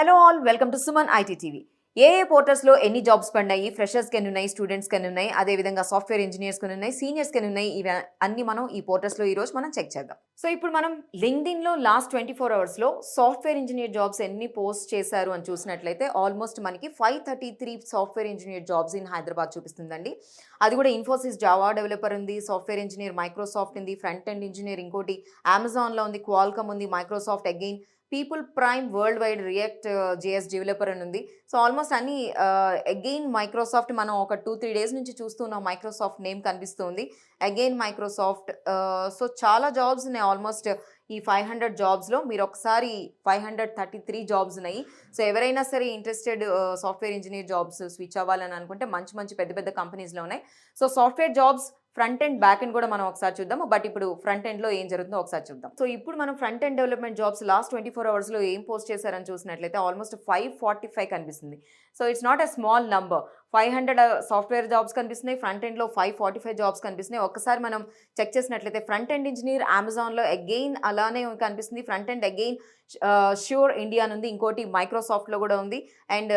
Hello all, welcome to Suman IT TV. ఏ పోర్టల్స్లో ఎన్ని జాబ్స్ పడినాయి, ఫ్రెషర్స్కి ఎన్ని ఉన్నాయి, స్టూడెంట్స్కి ఎన్ని ఉన్నాయి, అదేవిధంగా సాఫ్ట్వేర్ ఇంజనీర్స్కి ఎన్ని ఉన్నాయి, సీనియర్స్కి ఎన్ని ఉన్నాయి, ఇవి అన్ని మనం ఈ పోర్టల్స్లో ఈరోజు మనం చెక్ చేద్దాం. సో ఇప్పుడు మనం లింక్డ్ఇన్లో లాస్ట్ 24 అవర్స్లో సాఫ్ట్వేర్ ఇంజనీర్ జాబ్స్ ఎన్ని పోస్ట్ చేశారు అని చూసినట్లయితే ఆల్మోస్ట్ మనకి 533 software engineer jobs in Hyderabad చూపిస్తుందండి. అది కూడా ఇన్ఫోసిస్ జావా డెవలపర్ ఉంది, సాఫ్ట్వేర్ ఇంజనీర్ మైక్రోసాఫ్ట్ ఉంది, ఫ్రంట్ ఎండ్ ఇంజనీర్ ఇంకోటి అమెజాన్లో ఉంది, క్వాల్కమ్ ఉంది, Microsoft again, people prime world wide React JS developer అని ఉంది. సో ఆల్మోస్ట్ అన్ని అగైన్ మైక్రోసాఫ్ట్ మనం ఒక 2-3 డేస్ నుంచి చూస్తున్నాం, మైక్రోసాఫ్ట్ నేమ్ కనిపిస్తుంది. Again Microsoft. సో చాలా జాబ్స్ ఉన్నాయి. ఆల్మోస్ట్ ఈ 500 జాబ్స్లో మీరు ఒకసారి 533 జాబ్స్ ఉన్నాయి. సో ఎవరైనా సరే interested software engineer jobs switch అవ్వాలని అనుకుంటే మంచి మంచి పెద్ద పెద్ద కంపెనీస్లో ఉన్నాయి. So software jobs front end back end కూడా మనం ఒకసారి చూద్దాం. బట్ ఇప్పుడు ఫ్రంట్ ఎండ్లో ఏం జరుగుతుందో ఒకసారి చూద్దాం. సో ఇప్పుడు మనం front end development jobs last 24 అవర్స్లో ఏం పోస్ట్ చేశారని చూసినట్లయితే ఆల్మోస్ట్ 545 కనిపిస్తుంది. So it's not a small number. 500 software jobs కనిపిస్తున్నాయి, ఫ్రంట్ ఎండ్లో 545 జాబ్స్ కనిపిస్తున్నాయి. ఒక్కసారి మనం చెక్ చేసినట్లయితే ఫ్రంట్ ఎండ్ ఇంజనీర్ అమెజాన్లో అగైన్ అలానే కనిపిస్తుంది. Front end again sure India ఉంది, ఇంకోటి మైక్రోసాఫ్ట్లో కూడా ఉంది, అండ్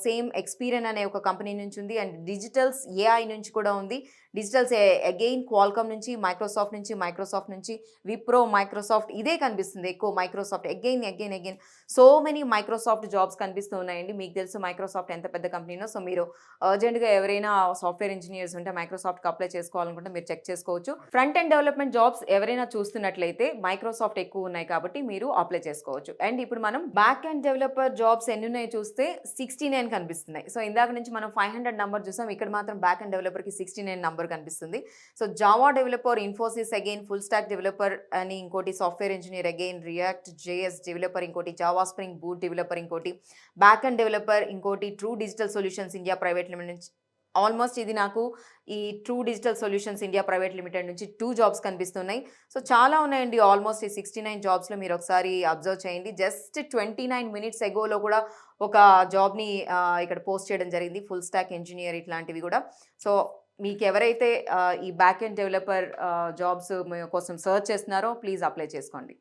సేమ్ ఎక్స్పీరియన్ అనే ఒక కంపెనీ నుంచి ఉంది, అండ్ డిజిటల్స్ ఏఐ నుంచి కూడా ఉంది. డిజిటల్స్ అగైన్ క్వాల్కమ్ నుంచి, మైక్రోసాఫ్ట్ నుంచి విప్రో, మైక్రోసాఫ్ట్ ఇదే కనిపిస్తుంది ఎక్కువ. Microsoft again so many Microsoft jobs కనిపిస్తూ ఉన్నాయండి. మీకు తెలుసు మైక్రోసాఫ్ట్ ఎంత పెద్ద కంపెనీనో. సో మీరు అర్జెంట్గా ఎవరైనా సాఫ్ట్వేర్ ఇంజనీర్స్ ఉంటే మైక్రోసాఫ్ట్కి అప్లై చేసుకోవాలనుకుంటే మీరు చెక్ చేసుకోవచ్చు. ఫ్రంట్ ఎండ్ డెవలప్మెంట్ జాబ్స్ ఎవరైనా చూస్తున్నట్లయితే మైక్రోసాఫ్ట్ ఎక్కువ ఉన్నాయి కాబట్టి మీరు అప్లై చేసుకోవచ్చు. అండ్ ఇప్పుడు మనం బ్యాక్ ఎండ్ డెవలపర్ జాబ్స్ ఎన్ని ఉన్నాయి చూస్తే 69 కనిపిస్తున్నాయి. సో ఇందాక నుంచి మనం 500 నెంబర్ చూసాం, ఇక్కడ మాత్రం బ్యాక్ ఎండ్ డెవలపర్కి 69 నెంబర్ కనిపిస్తుంది. So Java developer, Infosys again, full stack developer అని ఇంకోటి, software engineer again, react JS developer ఇంకోటి, జావా స్ప్రింగ్ బూట్ డెవలపర్ ఇంకోటి, బ్యాక్ ఎండ్ డెవలపర్ ఇంకోటి, true digital solutions India private limited నుంచి. ఆల్మోస్ట్ ఇది నాకు ఈ true digital solutions India private limited నుంచి 2 జాబ్స్ కనిపిస్తున్నాయి. సో చాలా ఉన్నాయండి. ఆల్మోస్ట్ ఈ 69 జాబ్స్లో మీరు ఒకసారి అబ్జర్వ్ చేయండి. జస్ట్ 29 మినిట్స్ ఎగోలో కూడా ఒక జాబ్ని ఇక్కడ పోస్ట్ చేయడం జరిగింది, ఫుల్ స్టాక్ ఇంజనీర్ ఇట్లాంటివి కూడా. సో మీకు ఎవరైతే ఈ బ్యాక్ ఎండ్ డెవలపర్ జాబ్స్ కోసం సర్చ్ చేస్తున్నారో ప్లీజ్ అప్లై చేసుకోండి.